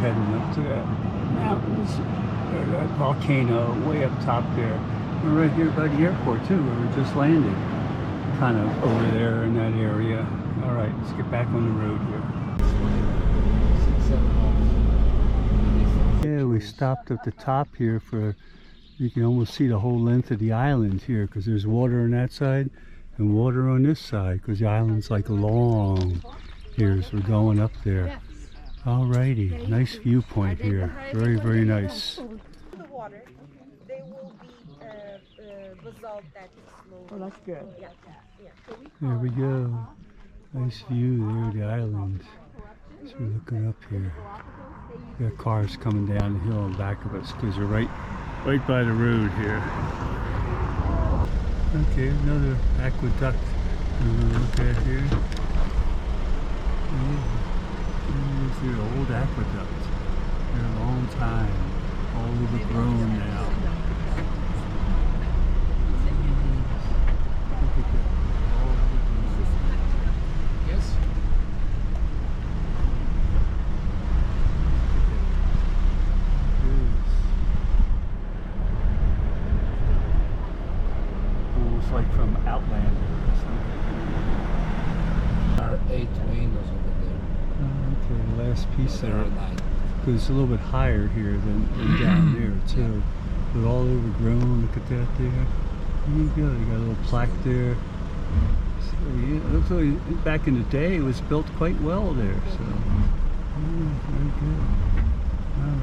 heading up to that mountains, or that volcano way up top there. We're right here by the airport too, where we just landed. Kind of over there in that area. All right, let's get back on the road here. Yeah, we stopped at the top here for, you can almost see the whole length of the island here, because there's water on that side and water on this side, because the island's like long here, so we're going up there. Alrighty, nice viewpoint here. Very, very nice. The water, there will be basalt that is slow. Oh, that's good. Yeah. There we go. Nice view there of the island. So we're looking up here. We got cars coming down the hill in back of us because we're right by the road here. Okay, another aqueduct we're going to look at here. It's the old aqueduct. Been a long time. All overgrown now. Look at that. Yes. Almost like from Outlander or something. There are 8 windows over there. Okay, the last piece There there. are 9. Because it's a little bit higher here than down there too. But all overgrown, look at that there. There you go, you got a little plaque there. So yeah, it looks like back in the day it was built quite well there. So yeah, very good.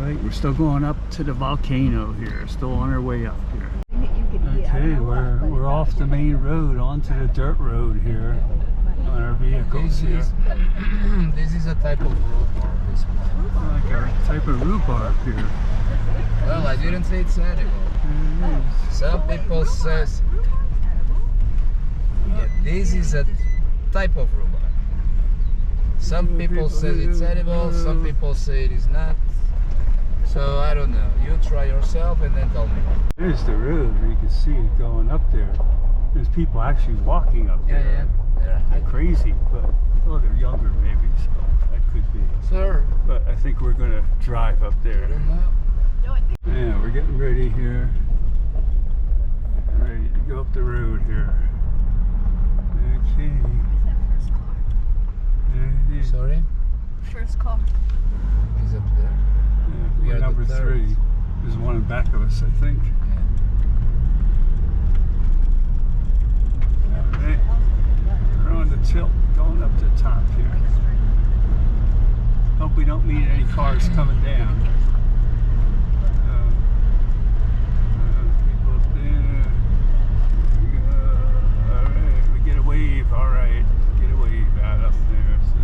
Alright, we're still going up to the volcano here, still on our way up here. Okay, we're off the main road onto the dirt road here on our vehicles here. This is a type of rhubarb. This one. Like a type of rhubarb here. Well, I didn't say it's edible. Some people says this is a type of rhubarb. Some people say it's edible. Some people say it is not. So I don't know. You try yourself and then tell me. There's the road where you can see it going up there. There's people actually walking up there. Yeah. They're crazy, but well, they're younger maybe, so that could be. Sir. But I think we're gonna drive up there. I don't know. Yeah, we're getting ready here. Ready to go up the road here. Okay. There it is. Sorry? First call. He's up there. Yeah, We we're are number the 3. There's one in back of us, I think. Alright. We're on the tilt, going up to the top here. Hope we don't meet any cars coming down. People up there. Alright, we get a wave, alright. Get a wave out up there, so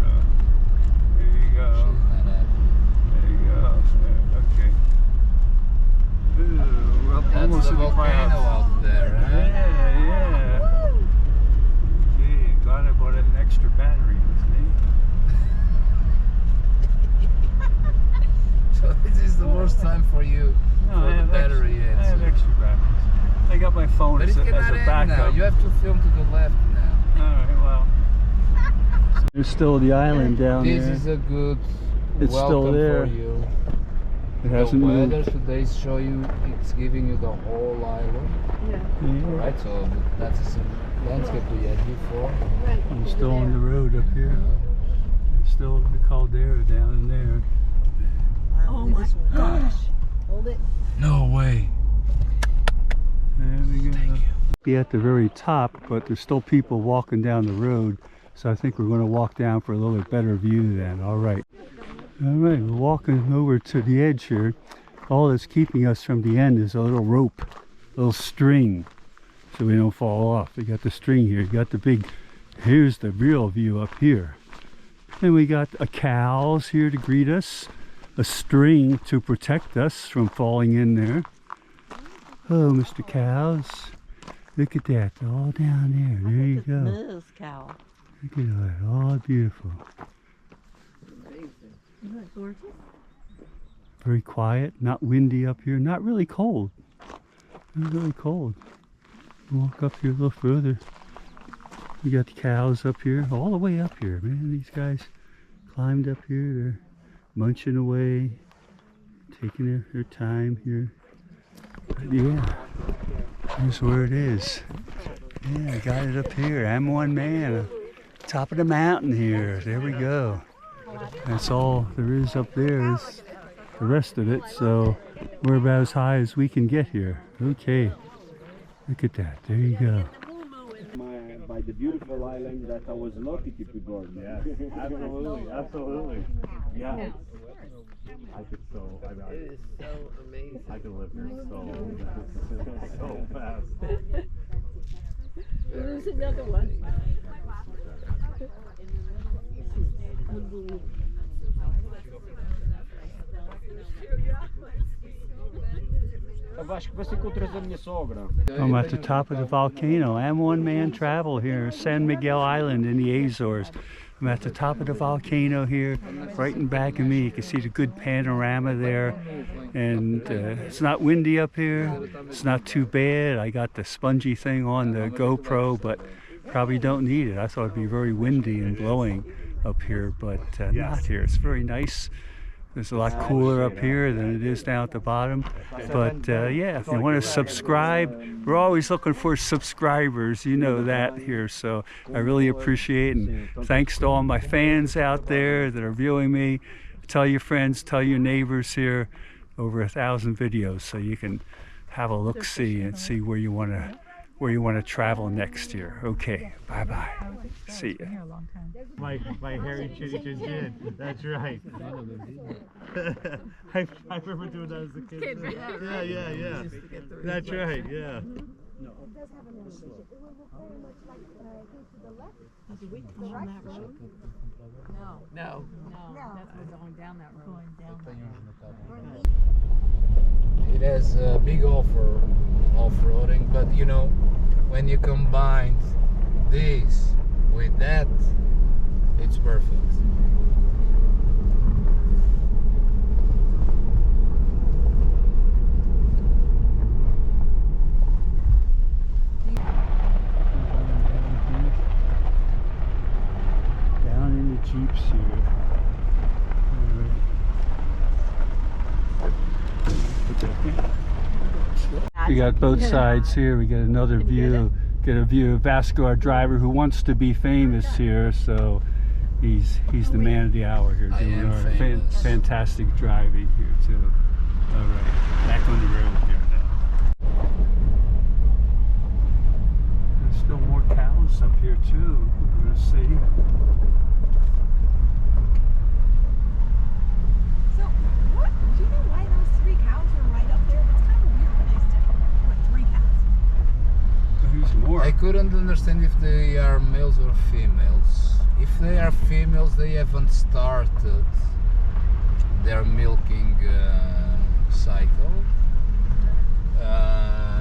there you go. There you go. Okay. Ooh, we're up That's almost the in the volcano clouds. out there, huh? Yeah. Okay, glad I bought an extra battery with me. So this is the worst time for you No, for the battery I have answer. extra batteries. I got my phone But as it a cannot end backup. now. You have to film to the left now. Alright, well. There's still the island down This there. is a good It's welcome still there. for you. It The hasn't weather moved. today show you it's giving you the whole island. Yeah. Yeah. Right, so that's some landscape we had before. Right. I'm still on the road up here. There's still the caldera down in there. Oh my gosh. Hold it. No way. There we go. Be at the very top, but there's still people walking down the road, so I think we're going to walk down for a little bit better view then. All right, we're walking over to the edge here. All that's keeping us from the end is a little rope, a little string, so we don't fall off. We got the string here. You got the big. Here's the real view up here, and we got cows here to greet us, a string to protect us from falling in there. Oh, Mr. Cows. Look at that. They're all down there. There you go. Ms. Cow. Look at that. All beautiful. Isn't that gorgeous? Very quiet. Not windy up here. Not really cold. Not really cold. Walk up here a little further. We got the cows up here. All the way up here. Man, these guys climbed up here. They're munching away. taking their time here. But yeah, here's where it is. Yeah, I got it up here. I'm one man. Top of the mountain here. There we go. That's all there is up there. Is the rest of it. So we're about as high as we can get here. Okay. Look at that. There you go. By the beautiful island that I was lucky to be born. Yes, absolutely, absolutely. Yeah. I could so, I mean, It is so amazing. I could live here so fast. There's another one. Acho que você encontrou a minha sogra. I'm at the top of the volcano. I'm one-man travel here, San Miguel Island in the Azores. I'm at the top of the volcano here, right in back of me. You can see the good panorama there. And it's not windy up here. It's not too bad. I got the spongy thing on the GoPro, but probably don't need it. I thought it'd be very windy and blowing up here, but not here. It's very nice. It's a lot cooler up here than it is down at the bottom. But yeah, if you want to subscribe, we're always looking for subscribers. You know that here. So I really appreciate it. And thanks to all my fans out there that are viewing me. Tell your friends, tell your neighbors here. Over 1,000 videos, so you can have a look-see and see where you want to travel next year. Okay, bye-bye. See ya. My hairy chitty chin chin. That's right. I remember doing that as a kid. Yeah. That's right. Yeah. Did we come on that road? No. That's we're going down that road. It has a big offer off-roading, but you know, when you combine this with that, it's perfect. Down in the Jeeps here. We got both sides here. We got another view. Get a view of Vasco, our driver, who wants to be famous here. So he's the man of the hour here, doing our fantastic driving here too. All right, back on the road here now. There's still more cows up here too. We're gonna see. So, what? Do you know why those 3 cows are right up there? It's kind of a weird place to put 3 cows. There's more. I couldn't understand if they are males or females. If they are females, they haven't started their milking cycle.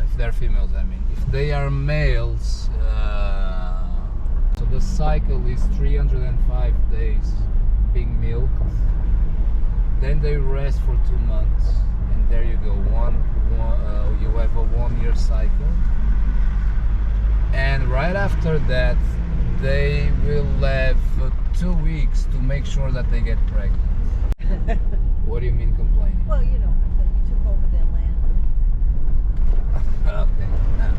If they're females, I mean. If they are males, so the cycle is 305 days being milked. Then they rest for 2 months, and there you go. You have a 1-year cycle. And right after that, they will have 2 weeks to make sure that they get pregnant. What do you mean complaining? Well, you know, that you took over their land. Okay, no.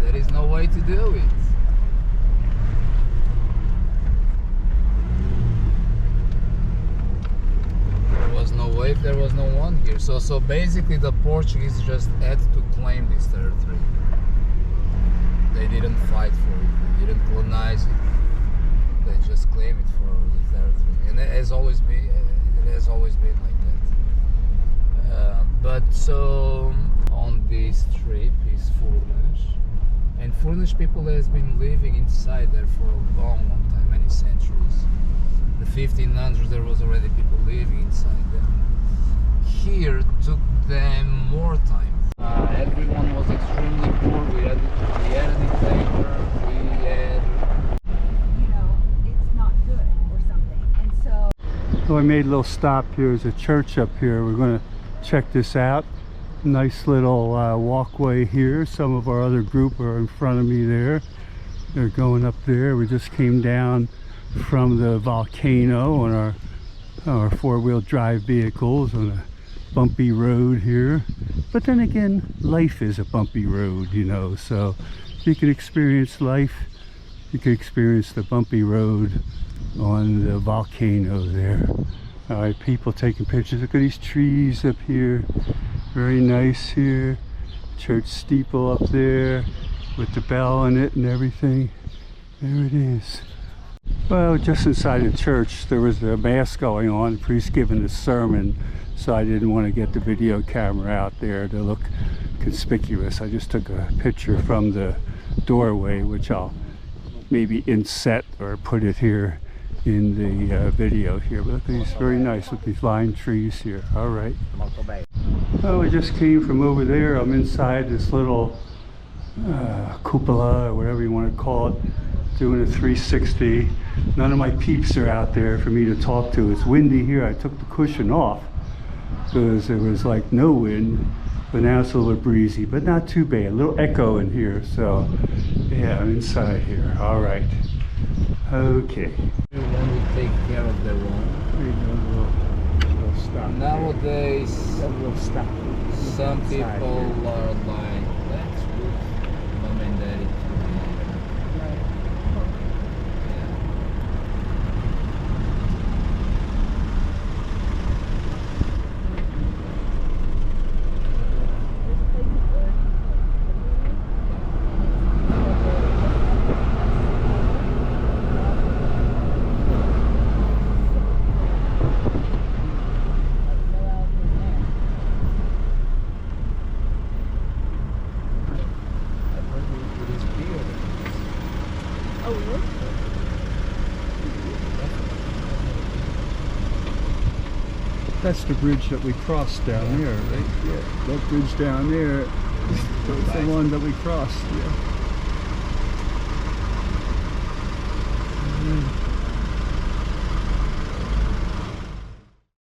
There is no way to do it. There was no way if there was no one here. So basically the Portuguese just had to claim this territory. They didn't fight for it, they didn't colonize it. They just claimed it for the territory. And it has always been like that. But so on this trip is Furnas. And Furnas people has been living inside there for a long time, many centuries. The 1500s there was already people living inside there. Here took them more time. Everyone was extremely poor. We had a dictator. You know, it's not good or something. And so So I made a little stop here. There's a church up here. We're going to check this out. Nice little walkway here. Some of our other group are in front of me there. They're going up there. We just came down from the volcano on our our four-wheel drive vehicles on a bumpy road here. But then again, life is a bumpy road, you know, so if you can experience life, you can experience the bumpy road on the volcano there. All right, people taking pictures. Look at these trees up here. Very nice here. Church steeple up there with the bell in it and everything. There it is. Well, just inside the church there was a mass going on, the priest giving a sermon, so I didn't want to get the video camera out there to look conspicuous. I just took a picture from the doorway, which I'll maybe inset or put it here in the video here. But look at these, very nice with these lime trees here. All right. Oh, I just came from over there. I'm inside this little cupola or whatever you want to call it, doing a 360. None of my peeps are out there for me to talk to. It's windy here. I took the cushion off because there was like no wind, but now it's a little breezy, but not too bad. A little echo in here, so yeah, I'm inside here. All right. Okay. Everyone will take care of their own. We'll stop. Nowadays, We'll stop. some people are like, that's good, mom and daddy together. That's the bridge that we crossed down there, right? Yeah, that bridge down there is the one that we crossed. Yeah.